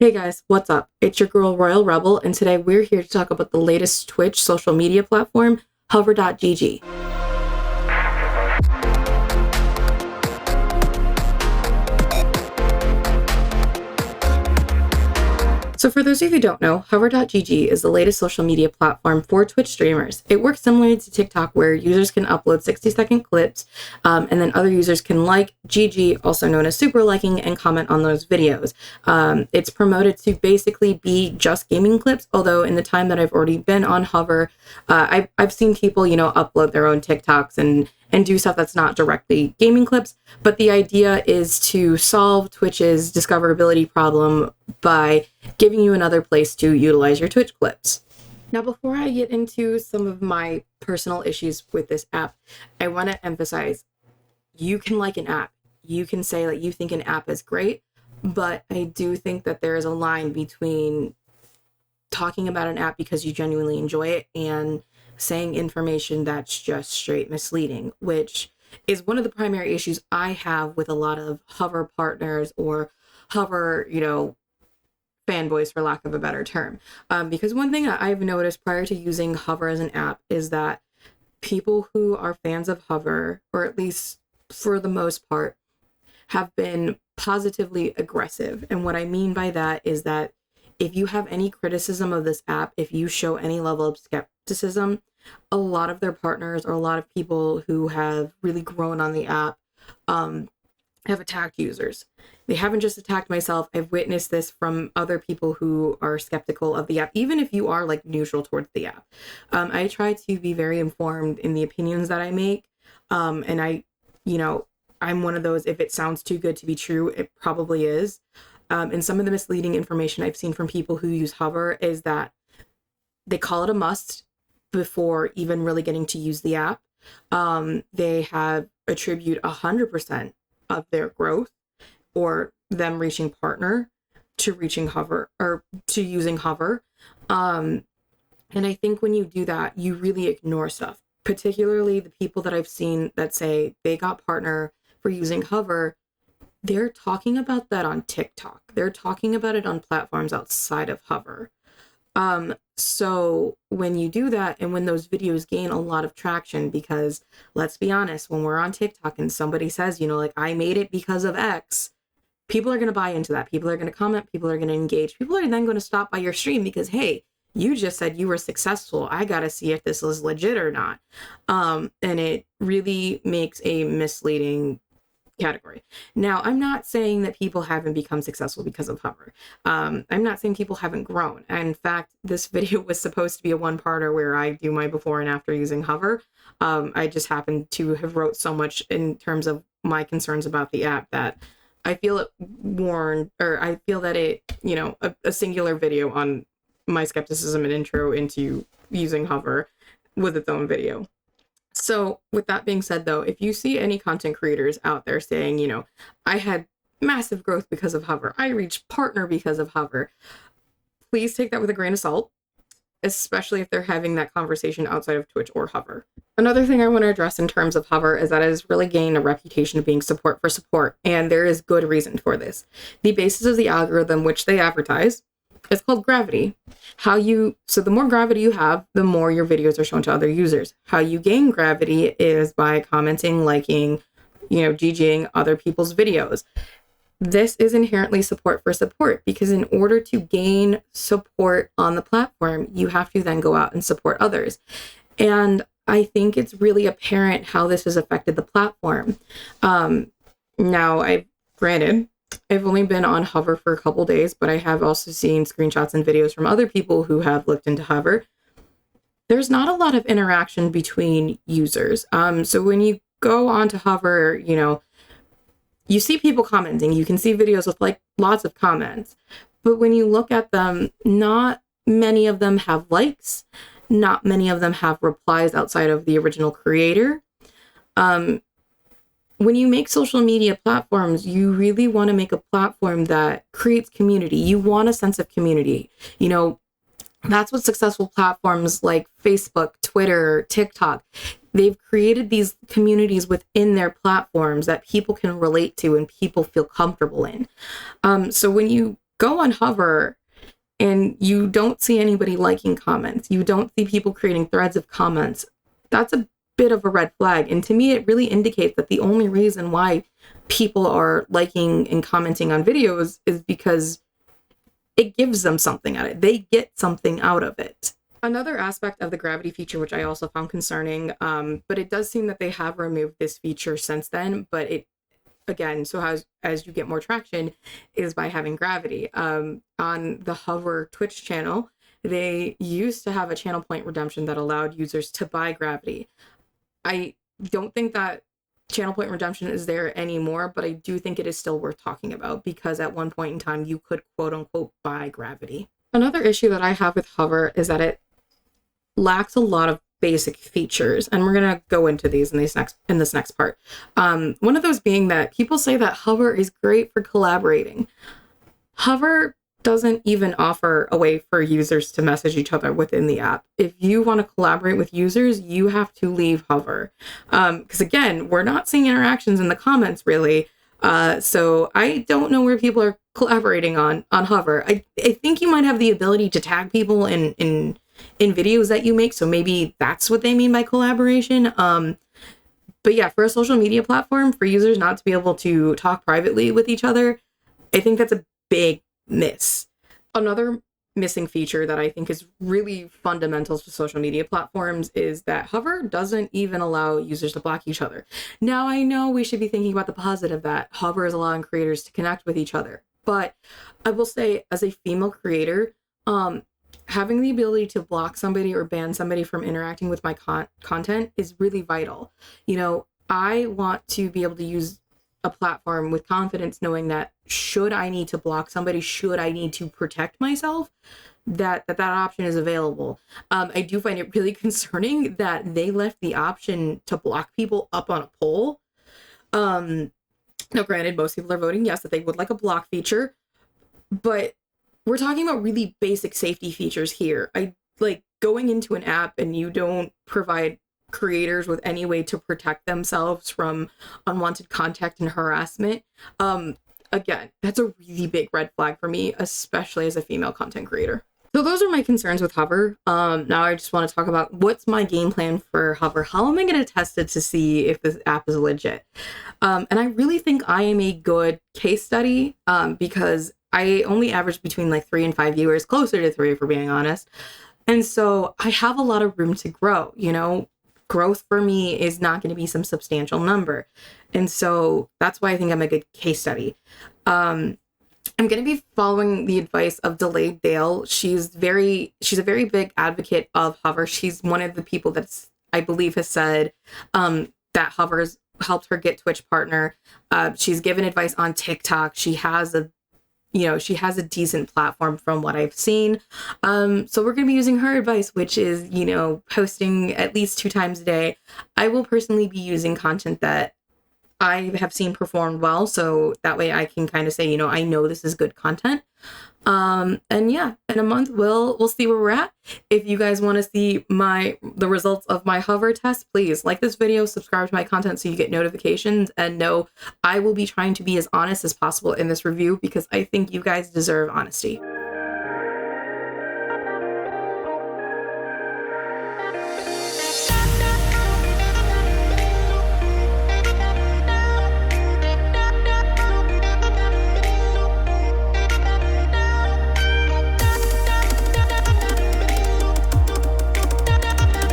Hey guys, what's up? It's your girl Royal Rebel, and today we're here to talk about the latest Twitch social media platform, Hover.gg. So for those of you who don't know, Hover.gg is the latest social media platform for Twitch streamers. It works similarly to TikTok, where users can upload 60-second clips, and then other users can like GG, also known as super liking, and comment on those videos. It's promoted to basically be just gaming clips, although in the time that I've already been on Hover, I've seen people, upload their own TikToks and do stuff that's not directly gaming clips. But the idea is to solve Twitch's discoverability problem by giving you another place to utilize your Twitch clips. Now, before I get into some of my personal issues with this app, I want to emphasize you can like an app. You can say that you think an app is great, but I do think that there is a line between talking about an app because you genuinely enjoy it and saying information that's just straight misleading, which is one of the primary issues I have with a lot of Hover partners or Hover, fanboys, for lack of a better term. Because one thing that I've noticed prior to using Hover as an app is that people who are fans of Hover, or at least for the most part, have been positively aggressive. And what I mean by that is that if you have any criticism of this app, if you show any level of skepticism, a lot of their partners or a lot of people who have really grown on the app have attacked users. They haven't just attacked myself. I've witnessed this from other people who are skeptical of the app, even if you are like neutral towards the app. I try to be very informed in the opinions that I make. And I'm one of those, if it sounds too good to be true, it probably is. And some of the misleading information I've seen from people who use Hover is that they call it a must before even really getting to use the app. They have attribute 100% of their growth or them reaching partner to reaching Hover or to using Hover. And I think when you do that, you really ignore stuff, particularly the people that I've seen that say they got partner for using Hover. They're talking about that on TikTok. They're talking about it on platforms outside of Hover. So when you do that and when those videos gain a lot of traction, because let's be honest, when we're on TikTok and somebody says, I made it because of X, people are going to buy into that. People are going to comment. People are going to engage. People are then going to stop by your stream because, hey, you just said you were successful. I got to see if this is legit or not. And it really makes a misleading category. Now, I'm not saying that people haven't become successful because of Hover. I'm not saying people haven't grown. In fact, this video was supposed to be a one-parter where I do my before and after using Hover. I just happened to have wrote so much in terms of my concerns about the app that I feel that a singular video on my skepticism and intro into using Hover with its own video. So with that being said, though, if you see any content creators out there saying, I had massive growth because of Hover, I reached partner because of Hover, please take that with a grain of salt, especially if they're having that conversation outside of Twitch or Hover. Another thing I want to address in terms of Hover is that it has really gained a reputation of being support for support, and there is good reason for this. The basis of the algorithm which they advertise is called gravity. So the more gravity you have, the more your videos are shown to other users. How you gain gravity is by commenting, liking, GGing other people's videos. This is inherently support for support because in order to gain support on the platform, you have to then go out and support others. And I think it's really apparent how this has affected the platform. Now, I've only been on Hover for a couple days, but I have also seen screenshots and videos from other people who have looked into Hover. There's not a lot of interaction between users. So when you go onto Hover, you see people commenting. You can see videos with lots of comments. But when you look at them, not many of them have likes. Not many of them have replies outside of the original creator. When you make social media platforms, you really want to make a platform that creates community. You want a sense of community. That's what successful platforms like Facebook, Twitter, TikTok, they've created these communities within their platforms that people can relate to and people feel comfortable in. So when you go on Hover and you don't see anybody liking comments. You don't see people creating threads of comments. That's a bit of a red flag. And to me, it really indicates that the only reason why people are liking and commenting on videos is because it gives them something out of it. They get something out of it. Another aspect of the gravity feature, which I also found concerning, but it does seem that they have removed this feature since then, but it, again, so as you get more traction, is by having gravity. On the Hover Twitch channel, they used to have a channel point redemption that allowed users to buy gravity. I don't think that channel point redemption is there anymore, but I do think it is still worth talking about because at one point in time you could quote unquote buy gravity. Another issue that I have with Hover is that it lacks a lot of basic features, and we're gonna go into these in this next part. One of those being that people say that Hover is great for collaborating. Hover doesn't even offer a way for users to message each other within the app. If you want to collaborate with users, you have to leave Hover. Because again, we're not seeing interactions in the comments really. So I don't know where people are collaborating on Hover. I think you might have the ability to tag people in videos that you make. So maybe that's what they mean by collaboration. But yeah, for a social media platform, for users not to be able to talk privately with each other, I think that's a big miss. Another missing feature that I think is really fundamental to social media platforms is that Hover doesn't even allow users to block each other. Now, I know we should be thinking about the positive that Hover is allowing creators to connect with each other, but I will say as a female creator, having the ability to block somebody or ban somebody from interacting with my content is really vital. You know, I want to be able to use a platform with confidence, knowing that should I need to block somebody, should I need to protect myself, that option is available. I do find it really concerning that they left the option to block people up on a poll. Now, granted, most people are voting yes, that they would like a block feature, but we're talking about really basic safety features here. I like going into an app and you don't provide creators with any way to protect themselves from unwanted contact and harassment. Again, that's a really big red flag for me, especially as a female content creator. So those are my concerns with Hover. Now I just want to talk about what's my game plan for Hover. How am I going to test it to see if this app is legit? And I really think I am a good case study because I only average between like 3 and 5 viewers, closer to 3 if we're being honest. And so I have a lot of room to grow, you know. Growth for me is not going to be some substantial number. And so that's why I think I'm a good case study. I'm going to be following the advice of Delayed Dale. She's a very big advocate of Hover. She's one of the people that's, I believe, has said that Hover's helped her get Twitch partner. She's given advice on TikTok. She has a decent platform from what I've seen. So we're going to be using her advice, which is, posting at least 2 times a day. I will personally be using content that I have seen performed well. So that way I can kind of say, I know this is good content. And yeah, in a month, we'll see where we're at. If you guys want to see the results of my Hover test, please like this video, subscribe to my content so you get notifications, and know I will be trying to be as honest as possible in this review because I think you guys deserve honesty.